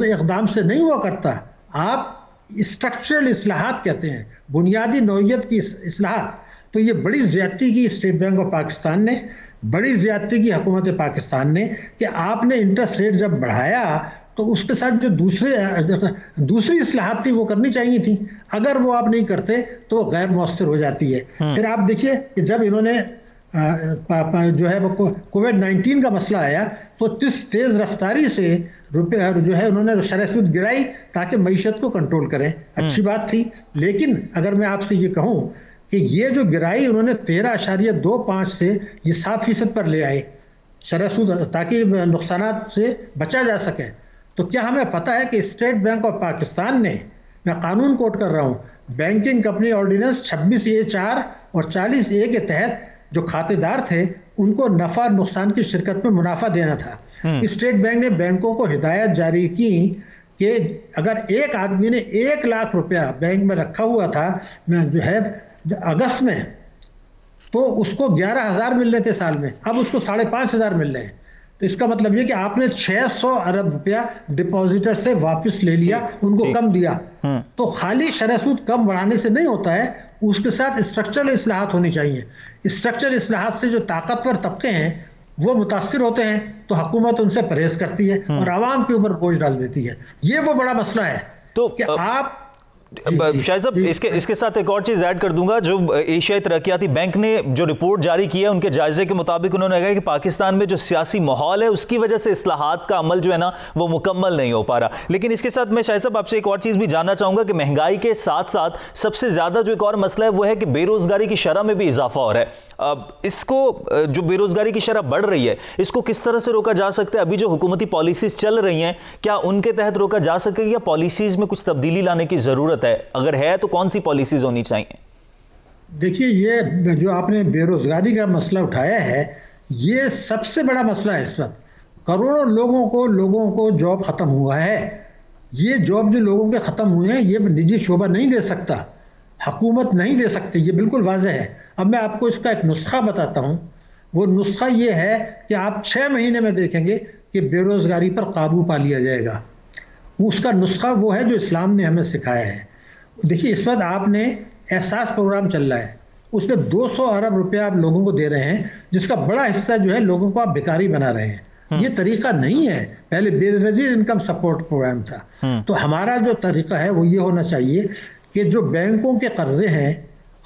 इक़दाम से नहीं हुआ करता, आप स्ट्रक्चरल इस्लाहात कहते हैं, बुनियादी नौइयत की इस्लाहात। तो ये बड़ी ज़्यादती की स्टेट बैंक ऑफ पाकिस्तान ने, बड़ी ज़्यादती की हुकूमत पाकिस्तान ने कि आपने इंटरेस्ट रेट जब बढ़ाया तो उसके साथ जो दूसरी इस्लाहात थी वो करनी चाहिए थी। अगर वो आप नहीं करते तो गैर मौसर हो जाती है। फिर आप देखिए कि जब इन्होंने जो है कोविड-19 का मसला आया तो तेज रफ्तारी से रुपये जो है उन्होंने शरह सूद गिराई ताकि मईशत को कंट्रोल करें। अच्छी बात थी, लेकिन अगर मैं आपसे ये कहूँ कि ये जो गिराई उन्होंने 13.25 से ये 7% पर ले आए शरह सूद, ताकि नुकसानात से बचा जा सके। तो क्या हमें पता है कि स्टेट बैंक ऑफ पाकिस्तान ने, मैं कानून कोट कर रहा हूँ, बैंकिंग कंपनी ऑर्डिनेंस 26A4 और 40A के तहत जो खातेदार थे उनको नफा नुकसान की शिरकत में मुनाफा देना था। स्टेट बैंक ने बैंकों को हिदायत जारी की कि अगर एक आदमी ने 1 लाख रुपया बैंक में रखा हुआ था जो है अगस्त में, तो उसको 11,000 मिल रहे थे साल में, अब उसको 5,500 मिल रहे हैं। तो इसका मतलब ये कि आपने 600 अरब रुपया डिपॉजिटर से वापस ले लिया, उनको कम दिया। तो खाली शरह सूद कम बढ़ाने से नहीं होता है, उसके साथ स्ट्रक्चरल इस्लाहात होनी चाहिए। स्ट्रक्चरल इस्लाहात से जो ताकतवर तबके हैं वो मुतासिर होते हैं, तो हुकूमत उनसे परहेज करती है और आवाम के ऊपर बोझ डाल देती है। ये वो बड़ा मसला है। तो कि आप शायद साहब इसके साथ एक और चीज ऐड कर दूंगा, जो एशियाई तरक्याती बैंक ने जो रिपोर्ट जारी की है उनके जायजे के मुताबिक उन्होंने कहा कि पाकिस्तान में जो सियासी माहौल है उसकी वजह से इस्लाहात का अमल जो है ना वो मुकम्मल नहीं हो पा रहा। लेकिन इसके साथ मैं शायद साहब आपसे एक और चीज भी जानना चाहूंगा कि महंगाई के साथ साथ सबसे ज्यादा जो एक और मसला है वो है कि बेरोजगारी की शरह में भी इजाफा हो रहा है। इसको जो बेरोजगारी की शरह बढ़ रही है इसको किस तरह से रोका जा सकता है? अभी जो हुकूमती पॉलिसीज चल रही हैं क्या उनके तहत रोका जा सकेगा या पॉलिसीज में कुछ तब्दीली लाने की जरूरत है? अगर है तो कौन सी पॉलिसीज होनी चाहिए? देखिए, ये जो आपने बेरोजगारी का मसला उठाया है ये सबसे बड़ा मसला है। इस वक्त करोड़ों लोगों को जॉब खत्म हुआ है। ये जॉब जो लोगों के खत्म हुए हैं ये निजी शोबा नहीं दे सकता, हुकूमत नहीं दे सकती, ये बिल्कुल वाज़ेह है। अब मैं आपको इसका एक नुस्खा बताता हूँ। वो नुस्खा ये है कि आप 6 महीने में देखेंगे कि बेरोजगारी पर काबू पा लिया जाएगा। उसका नुस्खा वो है जो इस्लाम ने हमें सिखाया है। देखिए, इस वक्त आपने एहसास प्रोग्राम चल रहा है, उसमें 200 अरब रुपया आप लोगों को दे रहे हैं, जिसका बड़ा हिस्सा जो है लोगों को आप भिखारी बना रहे हैं। ये तरीका नहीं है। पहले बेनजीर इनकम सपोर्ट प्रोग्राम था। तो हमारा जो तरीका है वो ये होना चाहिए कि जो बैंकों के कर्जे हैं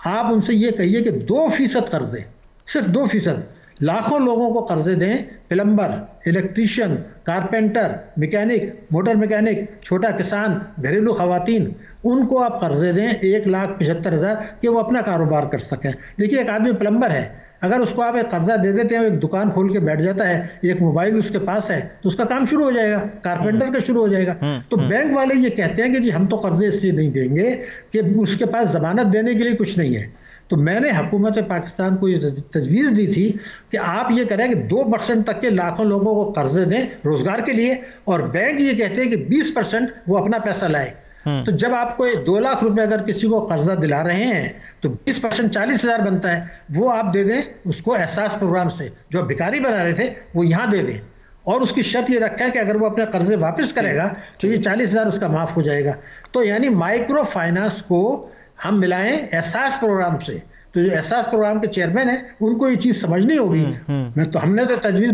आप उनसे ये कहिए कि 2% कर्जे, सिर्फ 2%, लाखों लोगों को कर्जे दें। Plumber, electrician, carpenter, mechanic, motor mechanic, छोटा किसान, घरेलू खवातीन, उनको आप कर्जे दें 1,75,000 कि वो अपना कारोबार कर सकें। देखिए, एक आदमी प्लम्बर है, अगर उसको आप एक कर्जा दे देते हैं, एक दुकान खोल के बैठ जाता है, एक मोबाइल उसके पास है, तो उसका काम शुरू हो जाएगा, कारपेंटर का शुरू हो जाएगा। तो बैंक वाले ये कहते हैं कि जी हम तो कर्जे इसलिए नहीं देंगे कि उसके पास जमानत देने के लिए कुछ नहीं है। तो मैंने हुकूमत पाकिस्तान को ये तजवीज़ दी थी कि आप ये करें कि 2% तक के लाखों लोगों को कर्जे दें रोजगार के लिए, और बैंक ये कहते हैं कि 20% वो अपना पैसा लाए। तो जब आपको 2 लाख रुपए अगर किसी को कर्जा दिला रहे हैं तो 20% 40,000 बनता है, वो आप दे दें उसको एहसास प्रोग्राम से। जो भिखारी बना रहे थे वो यहाँ दे दें, और उसकी शर्त ये रखा है कि अगर वो अपने कर्जे वापस करेगा तो ये 40,000 उसका माफ हो जाएगा। तो यानी माइक्रो फाइनेंस को हम मिलाएं एहसास प्रोग्राम से, तो जो एहसास प्रोग्राम के चेयरमैन है उनको ये चीज समझनी होगी। हमने तो तजवीज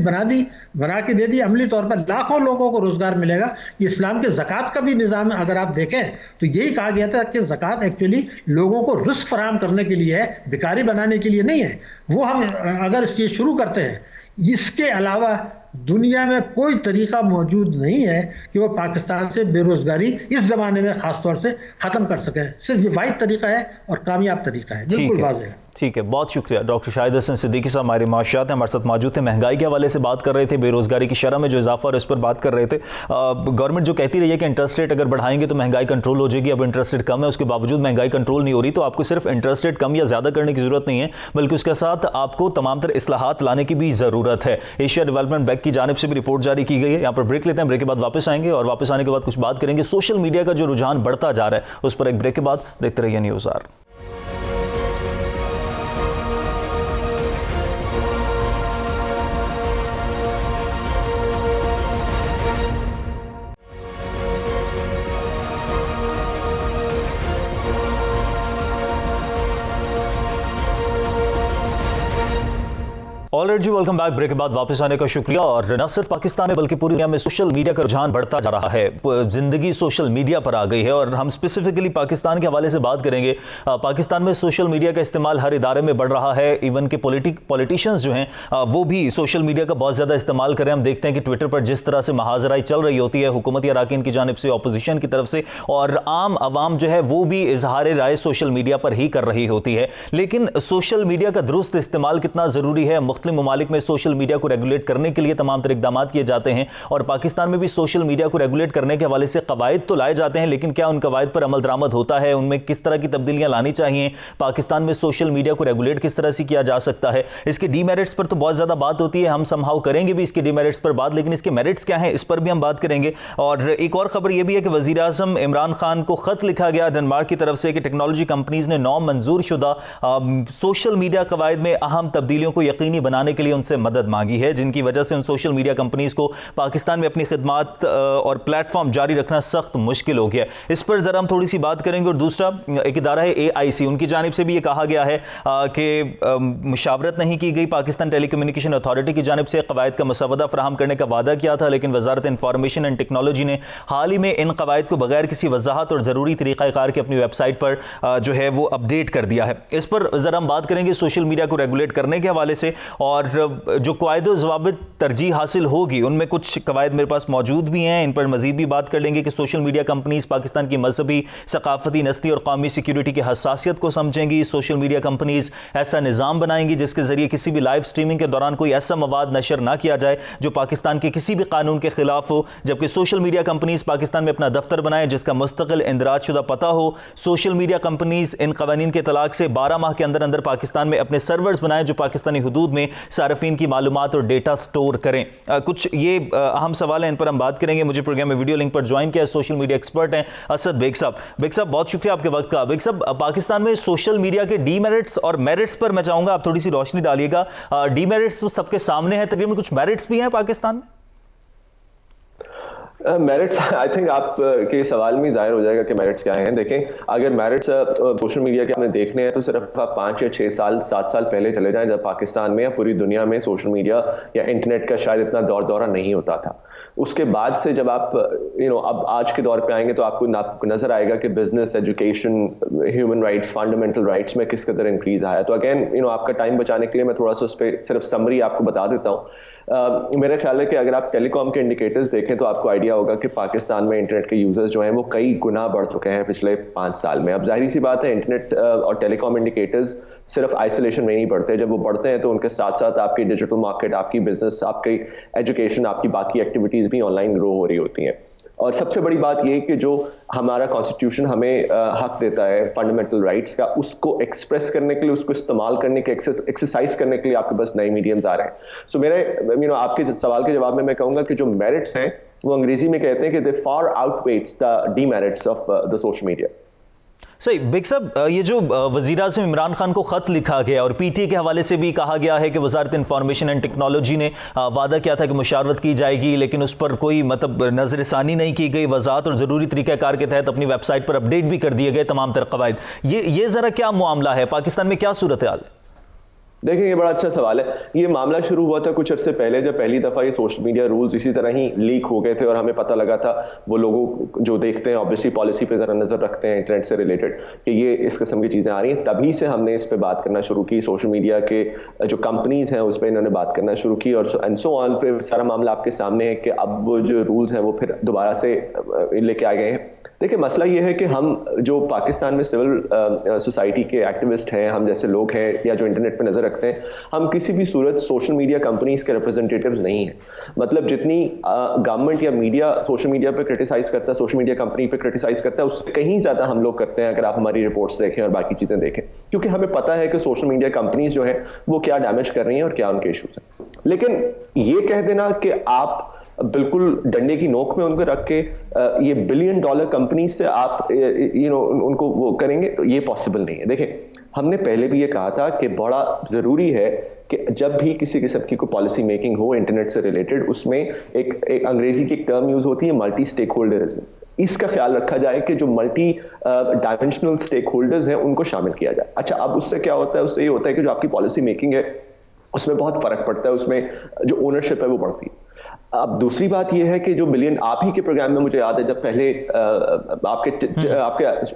बना के दे दी, अमली तौर पर लाखों लोगों को रोजगार मिलेगा। ये इस्लाम के ज़कात का भी निज़ाम अगर आप देखें तो यही कहा गया था कि ज़कात एक्चुअली लोगों को रिस्क फराहम करने के लिए है, भिखारी बनाने के लिए नहीं है। वो हम अगर ये शुरू करते हैं, इसके अलावा दुनिया में कोई तरीका मौजूद नहीं है कि वो पाकिस्तान से बेरोजगारी इस जमाने में खासतौर से खत्म कर सके। सिर्फ ये वाहिद तरीका है और कामयाब तरीका है, बिल्कुल वाज़ेह है। ठीक है, बहुत शुक्रिया। डॉक्टर शाहिद हसन सिद्दीकी साहब हमारे माशियात हैं, हमारे साथ मौजूद थे। महंगाई के हवाले से बात कर रहे थे, बेरोजगारी की शरह में जो इजाफा और इस पर बात कर रहे थे। गवर्नमेंट जो कहती रही है कि इंटरेस्ट रेट अगर बढ़ाएंगे तो महंगाई कंट्रोल हो जाएगी, अब इंटरेस्ट रेट कम है, उसके बावजूद महंगाई कंट्रोल नहीं हो रही। तो आपको सिर्फ इंटरेस्ट रेट कम या ज़्यादा करने की ज़रूरत नहीं है, बल्कि उसके साथ आपको तमाम तरह इस्लाहात लाने की भी ज़रूरत है। एशिया डेवलपमेंट बैंक की जानिब से भी रिपोर्ट जारी की गई है। यहाँ पर ब्रेक लेते हैं, ब्रेक के बाद वापस आएंगे और वापस आने के बाद कुछ बात करेंगे सोशल मीडिया का जो रुझान बढ़ता जा रहा है उस पर। एक ब्रेक के बाद देखते रहिए news R. Alright ji, welcome back. Break के बाद वापस आने का शुक्रिया। और न सिर्फ पाकिस्तान में बल्कि पूरी दुनिया में सोशल मीडिया का रुझान बढ़ता जा रहा है। जिंदगी सोशल मीडिया पर आ गई है और हम स्पेसिफिकली पाकिस्तान के हवाले से बात करेंगे। पाकिस्तान में सोशल मीडिया का इस्तेमाल हर इदारे में बढ़ रहा है। इवन के पॉलिटिशियंस जो हैं वो भी सोशल मीडिया का बहुत ज़्यादा इस्तेमाल करें। हम देखते हैं कि ट्विटर पर जिस तरह से महाजराई चल रही होती है हुकूमती अराकीन की जानिब से, अपोजिशन की तरफ से, और आम आवाम जो है वो भी इजहार राय सोशल मीडिया पर ही कर रही होती है। लेकिन सोशल मीडिया का दुरुस्त इस्तेमाल कितना ज़रूरी है? मुख्तलिफ ममालिक में सोशल मीडिया को रेगुलेट करने के लिए तमाम तरह इक़दाम किए जाते हैं और पाकिस्तान में भी सोशल मीडिया को रेगुलेट करने के हवाले से कवायद तो लाए जाते हैं, लेकिन क्या उन कवायद पर अमल दरामद होता है? उनमें किस तरह की तब्दीलियां लानी चाहिए? पाकिस्तान में सोशल मीडिया को रेगुलेट किस तरह से किया जा सकता है? इसके डीमेरिट्स पर तो बहुत ज़्यादा बात होती है, हम समहाउ करेंगे भी इसके डीमेरिट्स पर बात, लेकिन इसके मेरिट्स क्या हैं इस पर भी हम बात करेंगे। और एक और खबर यह भी है कि वज़ीर आज़म इमरान खान को खत लिखा गया डेनमार्क की तरफ से कि टेक्नोलॉजी कंपनीज ने नौ मंजूर शुदा सोशल मीडिया कवायद में अहम तब्दीलियों को यकीनी बनाने के लिए उनसे मदद मांगी है, जिनकी वजह से उन सोशल मीडिया कंपनीज को पाकिस्तान में अपनी खिदमात और प्लेटफॉर्म जारी रखना सख्त मुश्किल हो गया। इस पर ज़रा हम थोड़ी सी बात करेंगे। और दूसरा एक इदारा है AIC, उनकी जानिब से भी ये कहा गया है कि मुशावरत नहीं की गई। पाकिस्तान टेलीकम्युनिकेशन अथॉरिटी की जानिब से कवायद का मसवदा फराहम करने का वादा किया था, लेकिन वजारत इंफॉर्मेशन एंड टेक्नोलॉजी ने हाल ही में इन कवायद को बगैर किसी वजाहत और ज़रूरी तरीक़ाकार के अपनी वेबसाइट पर जो है वो अपडेट कर दिया है। इस पर ज़रा हम बात करेंगे सोशल मीडिया को रेगुलेट करने के हवाले से, और जो क़वायद ज़वाबित तरजीह हासिल होगी उनमें कुछ कवायद मेरे पास मौजूद भी हैं। इन पर मज़ीद भी बात कर लेंगे कि सोशल मीडिया कंपनीज पाकिस्तान की मजहबी, सकाफती, नस्ली और कौमी सिक्योरिटी की हसासियत को समझेंगी। सोशल मीडिया कंपनीज ऐसा निज़ाम बनाएंगी जिसके ज़रिए किसी भी लाइव स्ट्रीमिंग के दौरान कोई ऐसा मवाद नशर ना किया जाए जो पाकिस्तान के किसी भी कानून के खिलाफ हो, जबकि सोशल मीडिया कंपनीज पाकिस्तान में अपना दफ्तर बनाए जिसका मुस्तकिल इंदराज शुदा पता हो। सोशल मीडिया कंपनीज इन कवानीन के तलाक से 12 माह के अंदर अंदर पाकिस्तान में अपने सर्वर्स बनाए जो पाकिस्तानी हुदूद में सार्फिन की मालूमात और डेटा स्टोर करें। कुछ ये अहम सवाल हैं, इन पर हम बात करेंगे। मुझे प्रोग्राम में वीडियो लिंक पर ज्वाइन किया सोशल मीडिया एक्सपर्ट हैं असद बेग साहब। बेग साहब बहुत शुक्रिया आपके वक्त का। बेग साहब, पाकिस्तान में सोशल मीडिया के डीमेरिट्स और मेरिट्स पर मैं चाहूंगा आप थोड़ी सी रोशनी डालिएगा। डीमेरिट्स तो सबके सामने है, तकरीबन कुछ मेरिट्स भी हैं पाकिस्तान में? मेरिट्स आई थिंक आप के सवाल में जाहिर हो जाएगा कि मेरिट्स क्या हैं। देखें, अगर मेरिट्स सोशल मीडिया के आपने देखने हैं तो सिर्फ आप 5 या 6 साल 7 साल पहले चले जाएं जब पाकिस्तान में या पूरी दुनिया में सोशल मीडिया या इंटरनेट का शायद इतना दौरा नहीं होता था। उसके बाद से जब आप अब आज के दौर पे आएंगे तो आपको नजर आएगा कि business, education, human rights, fundamental rights में किस कदर इंक्रीज आया। तो अगेन आपका टाइम बचाने के लिए मैं थोड़ा सा उस पर सिर्फ समरी आपको बता देता हूँ। मेरा ख्याल है कि अगर आप टेलीकॉम के इंडिकेटर्स देखें तो आपको आइडिया होगा कि पाकिस्तान में इंटरनेट के यूजर्स जो हैं वो कई गुना बढ़ चुके हैं पिछले 5 साल में। अब जाहिर सी बात है, इंटरनेट और टेलीकॉम इंडिकेटर्स सिर्फ आइसोलेशन में नहीं बढ़ते। जब वो बढ़ते हैं तो उनके साथ साथ आपकी डिजिटल मार्केट, आपकी बिजनेस, आपकी एजुकेशन, आपकी बाकी एक्टिविटीज भी ऑनलाइन ग्रो हो रही होती हैं। और सबसे बड़ी बात यह कि जो हमारा कॉन्स्टिट्यूशन हमें हक देता है फंडामेंटल राइट्स का, उसको एक्सप्रेस करने के लिए, उसको इस्तेमाल करने के, एक्सरसाइज करने के लिए आपके पास नए मीडियम्स आ रहे हैं। सो मेरे आपके सवाल के जवाब में मैं कहूंगा कि जो मेरिट्स हैं वो अंग्रेजी में कहते हैं कि they far outweighs the demerits of the social media. सही। बिग साहब, ये जो वज़ीर-ए-आज़म इमरान खान को ख़त लिखा गया और पीटी के हवाले से भी कहा गया है कि वज़ारत इंफॉर्मेशन एंड टेक्नोलॉजी ने वादा किया था कि मुशावरत की जाएगी, लेकिन उस पर कोई मतलब नज़रसानी नहीं की गई, वज़ाहत और ज़रूरी तरीक़ाकार के तहत अपनी वेबसाइट पर अपडेट भी कर दिए गए तमाम तर कवायद। ये ज़रा क्या मामला है, पाकिस्तान में क्या सूरत हाल है? देखिए, ये बड़ा अच्छा सवाल है। ये मामला शुरू हुआ था कुछ अर्से पहले, जब पहली दफा ये सोशल मीडिया रूल्स इसी तरह ही लीक हो गए थे और हमें पता लगा था, वो लोगों जो देखते हैं ऑब्वियसली पॉलिसी पे जरा नजर रखते हैं इंटरनेट से रिलेटेड, कि ये इस किस्म की चीजें आ रही हैं। तभी से हमने इस पे बात करना शुरू की, सोशल मीडिया के जो कंपनीज हैं उस पर इन्होंने बात करना शुरू की और एंड सो ऑन। फिर सारा मामला आपके सामने है कि अब वो जो रूल्स हैं वो फिर दोबारा से लेके आ गए हैं। देखिए, मसला ये है कि हम जो पाकिस्तान में सिविल सोसाइटी के एक्टिविस्ट हैं, हम जैसे लोग हैं या जो इंटरनेट पे नजर रखते हैं, हम किसी भी सूरत सोशल मीडिया कंपनीज के रिप्रेजेंटेटिव्स नहीं हैं। मतलब जितनी गवर्नमेंट या मीडिया सोशल मीडिया पे क्रिटिसाइज करता है, सोशल मीडिया कंपनी पे क्रिटिसाइज करता है, उससे कहीं ज्यादा हम लोग करते हैं अगर आप हमारी रिपोर्ट्स देखें और बाकी चीजें देखें, क्योंकि हमें पता है कि सोशल मीडिया कंपनीज जो है वो क्या डैमेज कर रही हैं और क्या उनके इशूज हैं। लेकिन ये कह देना कि आप बिल्कुल डंडे की नोक में उनको रख के ये $billion कंपनी से आप उनको वो करेंगे, तो ये पॉसिबल नहीं है। देखिए, हमने पहले भी ये कहा था कि बड़ा जरूरी है कि जब भी किसी किस्म की कोई पॉलिसी मेकिंग हो इंटरनेट से रिलेटेड, उसमें एक अंग्रेजी की टर्म यूज होती है मल्टी स्टेक होल्डरिज्म। इसका ख्याल रखा जाए कि जो मल्टी डायमेंशनल स्टेक होल्डर्स हैं उनको शामिल किया जाए। अच्छा, अब उससे क्या होता है? उससे ये होता है कि जो आपकी पॉलिसी मेकिंग है उसमें बहुत फर्क पड़ता है, उसमें जो ओनरशिप है वो बढ़ती है। अब दूसरी बात यह है कि जो बिलियन, आप ही के प्रोग्राम में मुझे याद है, जब पहले आपके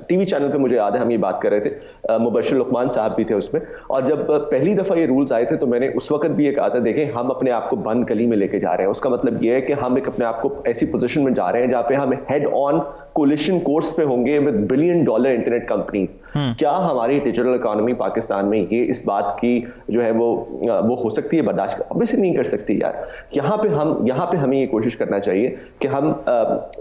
टीवी चैनल पे मुझे याद है हम ये बात कर रहे थे, मुबश्शिर लुकमान साहब भी थे उसमें, और जब पहली दफा ये रूल्स आए थे तो मैंने उस वक्त भी ये कहा था, देखें हम अपने आप को बंद गली में लेके जा रहे हैं। उसका मतलब ये है कि हम एक अपने आप को ऐसी पोजीशन में जा रहे हैं जहां पे हम हेड ऑन कोलिशन कोर्स पे होंगे विद $1 billion इंटरनेट कंपनीज। क्या हमारी डिजिटल इकोनॉमी पाकिस्तान में ये इस बात की जो है वो हो सकती है बर्दाश्त? ऑब्वियसली नहीं कर सकती यार। यहाँ पे हमें ये कोशिश करना चाहिए कि हम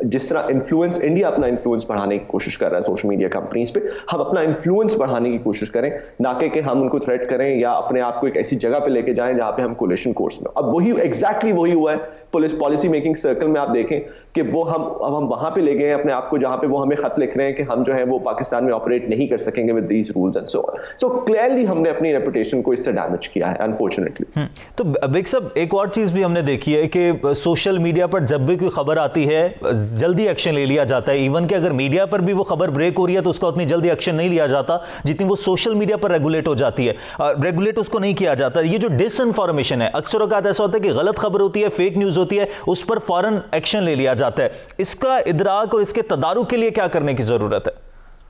जिस तरह इन्फ्लुएंस, इंडिया अपना इन्फ्लुएंस बढ़ाने की कोशिश कर रहा है सोशल मीडिया कंपनीज पे, हम अपना इन्फ्लुएंस बढ़ाने की कोशिश करें, ना कि हम उनको थ्रेट करें या अपने आप को एक ऐसी जगह पे लेके जाएं जहां पे हम कोलिशन कोर्स में। अब वही एग्जैक्टली वही हुआ है पॉलिसी मेकिंग सर्कल में। आप देखें कि वो हम वहां पे ले गए अपने आप को जहां पे वो हमें खत लिख रहे हैं कि हम जो है वो पाकिस्तान में ऑपरेट नहीं कर सकेंगे with these rules and so on. So clearly हमने अपनी रेपुटेशन को इससे डैमेज किया है अनफॉर्चुनेटली। तो बिग साहब, एक और चीज भी हमने देखी है कि सोशल मीडिया पर जब भी कोई खबर आती है जल्दी एक्शन ले लिया जाता है। इवन कि अगर मीडिया पर भी वो खबर ब्रेक हो रही है तो उसका उतनी जल्दी एक्शन नहीं लिया जाता जितनी वो सोशल मीडिया पर रेगुलेट हो जाती है। रेगुलेट उसको नहीं किया जाता। ये जो डिसइंफॉर्मेशन है, अक्सर औक़ात ऐसा होता है कि गलत खबर होती है, फेक न्यूज होती है, उस पर फौरन एक्शन ले लिया जाता है। इसका इदराक और इसके तदारुक के लिए क्या करने की जरूरत है?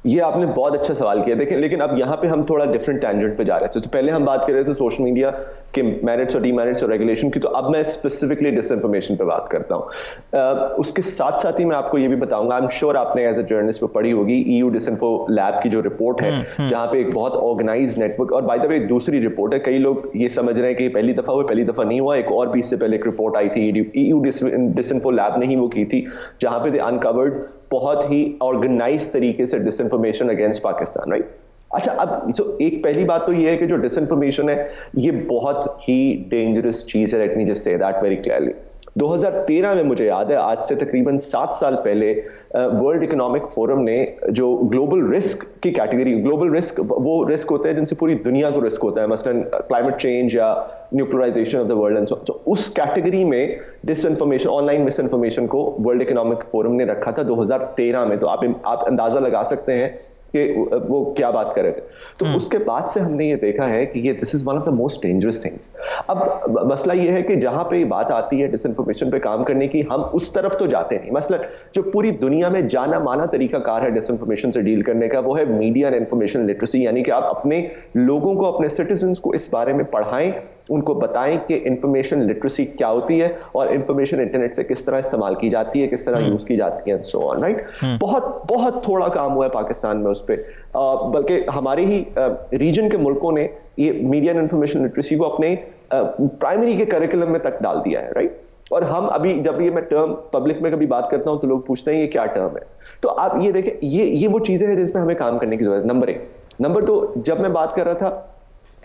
ये आपने बहुत अच्छा सवाल किया। देखें, लेकिन अब यहाँ पे हम थोड़ा डिफरेंट टैंजेंट पे जा रहे थे। तो पहले हम बात कर रहे थे सोशल मीडिया के मेरिट्स और डीमेरिट्स और रेगुलेशन की, तो अब मैं स्पेसिफिकली डिसइंफॉर्मेशन पे बात करता हूँ। उसके साथ साथ ही मैं आपको ये भी बताऊंगा, आई एम श्योर आपने एज अ जर्नलिस्ट वो पढ़ी होगी, EU डिसइंफो लैब की जो रिपोर्ट है, जहाँ पे एक बहुत ऑर्गेनाइज नेटवर्क, और बाय द वे दूसरी रिपोर्ट है, कई लोग ये समझ रहे हैं कि पहली दफा हुआ, पहली दफा नहीं हुआ। एक और भी इससे पहले एक रिपोर्ट आई थी, EU डिसइंफो लैब ने ही वो की थी, जहाँ पे दे अनकवर्ड बहुत ही ऑर्गेनाइज तरीके से डिसइंफॉर्मेशन अगेंस्ट पाकिस्तान, राइट? अच्छा, अब एक पहली बात तो ये है कि जो डिसइंफॉर्मेशन है ये बहुत ही डेंजरस चीज है। Let me just say that very clearly. 2013 में मुझे याद है, आज से तकरीबन 7 साल पहले, वर्ल्ड इकोनॉमिक फोरम ने जो ग्लोबल रिस्क की कैटेगरी, ग्लोबल रिस्क वो रिस्क होते हैं जिनसे पूरी दुनिया को रिस्क होता है, मसलन क्लाइमेट चेंज या nuclearization of the world and so, उस कैटेगरी में डिसइंफॉर्मेशन, ऑनलाइन मिसइंफॉर्मेशन को वर्ल्ड इकोनॉमिक फोरम ने रखा था 2013 में। तो आप अंदाजा लगा सकते हैं कि वो क्या बात कर रहे थे। तो उसके बाद से हमने ये देखा है कि ये this is one of the most dangerous things. अब मसला ये है कि जहां पे बात आती है डिसइंफॉर्मेशन पे काम करने की, हम उस तरफ तो जाते नहीं। मसलन जो पूरी दुनिया में जाना माना तरीकाकार है डिसइंफॉर्मेशन से डील करने का, वो है मीडिया एंड इंफॉर्मेशन लिटरेसी, यानी कि आप अपने लोगों को, अपने सिटीजन्स को इस बारे में पढ़ाएं, उनको बताएं कि इंफॉर्मेशन लिटरेसी क्या होती है और इंफॉर्मेशन इंटरनेट से किस तरह इस्तेमाल की जाती है, किस तरह यूज की जाती है, सो ऑन, राइट? बहुत थोड़ा काम हुआ है पाकिस्तान में उस पर, बल्कि हमारे ही रीजन के मुल्कों ने ये मीडिया एंड इंफॉर्मेशन लिटरेसी को अपने प्राइमरी के करिकुलम में तक डाल दिया है, राइट? और हम अभी जब ये मैं टर्म पब्लिक में कभी बात करता हूं तो लोग पूछते हैं ये क्या टर्म है। तो आप ये देखें, ये वो चीजें हैं जिसमें हमें काम करने की जरूरत है, नंबर 1। नंबर 2, जब मैं बात कर रहा था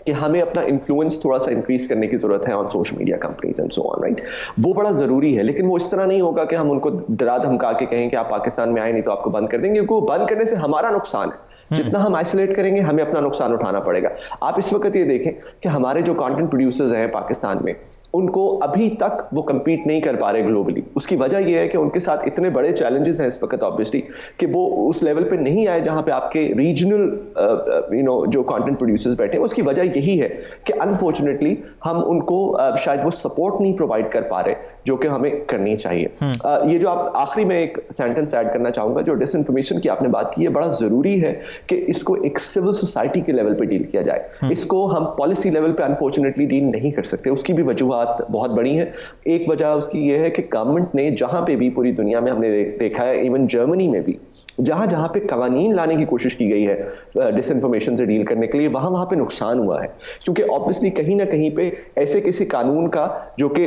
कि हमें अपना इन्फ्लुएंस थोड़ा सा इंक्रीज करने की जरूरत है on social media companies and so on, right. वो बड़ा जरूरी है, लेकिन वो इस तरह नहीं होगा कि हम उनको डरा धमका के कहें कि आप पाकिस्तान में आए नहीं तो आपको बंद कर देंगे, क्योंकि वो बंद करने से हमारा नुकसान है। जितना हम आइसोलेट करेंगे हमें अपना नुकसान उठाना पड़ेगा। आप इस वक्त ये देखें कि हमारे जो कंटेंट प्रोड्यूसर्स हैं पाकिस्तान में, उनको अभी तक वो compete नहीं कर पा रहे ग्लोबली। उसकी वजह यह है कि उनके साथ इतने बड़े चैलेंजेस हैं इस वक्त ऑब्वियसली कि वो उस लेवल पे नहीं आए जहां पे आपके रीजनल जो कंटेंट प्रोड्यूसर्स बैठे हैं। उसकी वजह यही है कि अनफॉर्चुनेटली हम उनको शायद वो सपोर्ट नहीं प्रोवाइड कर पा रहे जो कि हमें करनी चाहिए। ये जो आप आखिरी में एक सेंटेंस ऐड करना चाहूंगा, जो डिसइंफॉर्मेशन की आपने बात की है, बड़ा जरूरी है कि इसको एक सिविल सोसाइटी के लेवल पे डील किया जाए। इसको हम पॉलिसी लेवल पे अनफॉर्चुनेटली डील नहीं कर सकते। उसकी भी वजूहात बहुत बड़ी है। एक वजह उसकी ये है कि गवर्नमेंट ने जहां पे भी पूरी दुनिया में हमने देखा है, इवन जर्मनी में भी जहां जहां पे कवानीन लाने की कोशिश की गई है डिसइंफॉर्मेशन से डील करने के लिए, वहां पे नुकसान हुआ है। क्योंकि ऑब्वियसली कहीं ना कहीं पे ऐसे किसी कानून का जो कि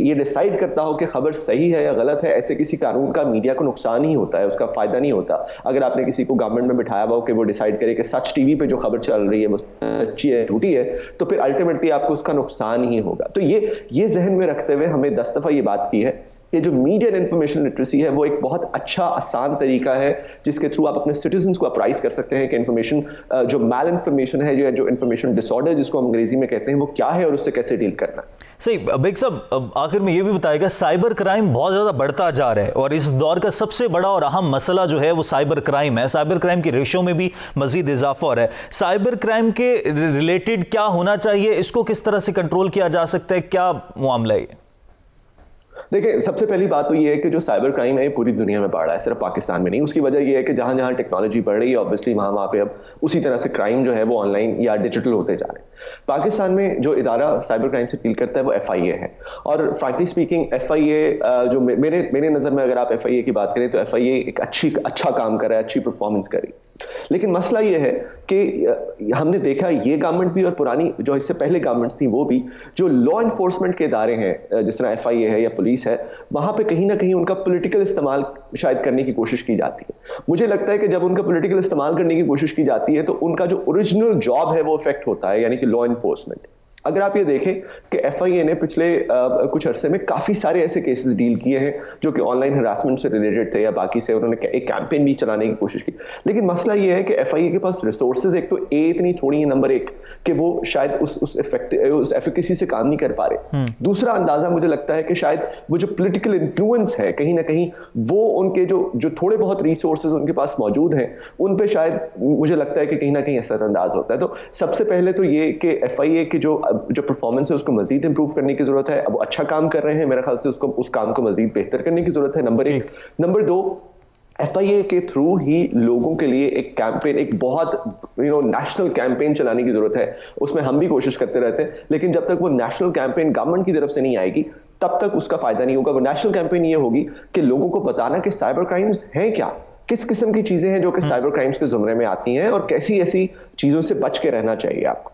ये डिसाइड करता हो कि खबर सही है या गलत है, ऐसे किसी कानून का मीडिया को नुकसान ही होता है, उसका फायदा नहीं होता। अगर आपने किसी को गवर्नमेंट में बिठाया हुआ हो कि वो डिसाइड करे कि सच टीवी पे जो खबर चल रही है वो सच्ची है झूठी है, तो फिर अल्टीमेटली आपको उसका नुकसान ही होगा। तो ये जहन में रखते हुए हमने 10 दफा ये बात की है कि जो मीडिया एंड इंफॉर्मेशन लिटरेसी है वो एक बहुत अच्छा आसान तरीका है जिसके थ्रू आप अपने सिटीजन्स को अप्राइज कर सकते हैं कि इंफॉर्मेशन जो मैल इंफॉर्मेशन है, जो इंफॉर्मेशन डिसऑर्डर जिसको हम अंग्रेजी में कहते हैं, वो क्या है और उससे कैसे डील करना है। सही। बेग साहब, आखिर में ये भी बताएगा, साइबर क्राइम बहुत ज़्यादा बढ़ता जा रहा है और इस दौर का सबसे बड़ा और अहम मसला जो है वो साइबर क्राइम है। साइबर क्राइम की रेशो में भी मजीद इजाफा हो रहा है। साइबर क्राइम के रिलेटेड क्या होना चाहिए, इसको किस तरह से कंट्रोल किया जा सकता है, क्या मामला है? देखिए, सबसे पहली बात तो ये है कि जो साइबर क्राइम है पूरी दुनिया में बढ़ रहा है, सिर्फ पाकिस्तान में नहीं। उसकी वजह ये है कि जहां जहां टेक्नोलॉजी बढ़ रही है ऑब्वियसली वहां पे अब उसी तरह से क्राइम जो है वो ऑनलाइन या डिजिटल होते जा रहे हैं। पाकिस्तान में जो इदारा साइबर क्राइम से डील करता है वो FIA है, और फ्रैंकली स्पीकिंग FIA जो मेरे नज़र में अगर आप FIA की बात करें तो FIA एक अच्छा काम कर रहा है, अच्छी परफॉर्मेंस कर रही है। लेकिन मसला ये है कि हमने देखा ये गवर्नमेंट भी और पुरानी जो इससे पहले गवर्नमेंट्स थी वो भी, जो लॉ एनफोर्समेंट के इदारे हैं जिस तरह FIA है या पुलिस है, वहां पे कहीं ना कहीं उनका पॉलिटिकल इस्तेमाल शायद करने की कोशिश की जाती है। मुझे लगता है कि जब उनका पॉलिटिकल इस्तेमाल करने की कोशिश की जाती है तो उनका जो ओरिजिनल जॉब है वो इफेक्ट होता है, यानी कि लॉ एनफोर्समेंट। अगर आप ये देखें कि FIA ने पिछले कुछ अरसे में काफी सारे ऐसे केसेस डील किए हैं जो कि ऑनलाइन हरासमेंट से रिलेटेड थे या बाकी से, उन्होंने एक कैंपेन भी चलाने की कोशिश की। लेकिन मसला ये है कि FIA के पास रिसोर्सेज एक तो इतनी थोड़ी है, नंबर एक, कि वो शायद उस एफिकेसी से काम नहीं कर पा रहे। दूसरा अंदाजा मुझे लगता है कि शायद वो जो पॉलिटिकल इन्फ्लुएंस है कहीं ना कहीं वो उनके जो थोड़े बहुत रिसोर्सेज उनके पास मौजूद हैं उन पे शायद मुझे लगता है कि कहीं ना कहीं असरअंदाज होता है। तो सबसे पहले तो ये कि FIA की जो परफॉर्मेंस है उसको मजीद इंप्रूव करने की जरूरत है। अब अच्छा काम कर रहे हैं, मेरे ख्याल से उसको उस काम को मजीद बेहतर करने की जरूरत है, नंबर एक। नंबर दो, FIA के थ्रू ही लोगों के लिए एक कैंपेन, एक बहुत नेशनल कैंपेन चलाने की जरूरत है। उसमें हम भी कोशिश करते रहते हैं, लेकिन जब तक वो नेशनल कैंपेन गवर्नमेंट की तरफ से नहीं आएगी तब तक उसका फायदा नहीं होगा। वो नेशनल कैंपेन ये होगी कि लोगों को बताना कि साइबर क्राइम्स हैं क्या, किस किस्म की चीजें हैं जो कि साइबर क्राइम्स के जुमरे में आती हैं और कैसी ऐसी चीजों से बच के रहना चाहिए आपको।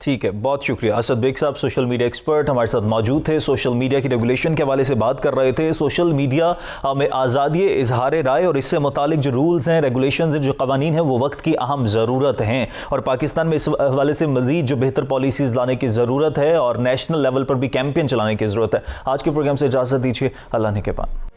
ठीक है, बहुत शुक्रिया। असद बेग साहब सोशल मीडिया एक्सपर्ट हमारे साथ मौजूद थे, सोशल मीडिया की रेगुलेशन के हवाले से बात कर रहे थे। सोशल मीडिया में आज़ादी इजहार राय और इससे मुतालिक जो रूल्स हैं, रेगुलेशन हैं, जो कवानीन हैं, वो वक्त की अहम ज़रूरत हैं और पाकिस्तान में इस हवाले से मज़ीद जो बेहतर पॉलिसीज़ लाने की ज़रूरत है और नेशनल लेवल पर भी कैंपेन चलाने की ज़रूरत है। आज के प्रोग्राम से इजाज़त दीजिए, अल्लाह ने के पान।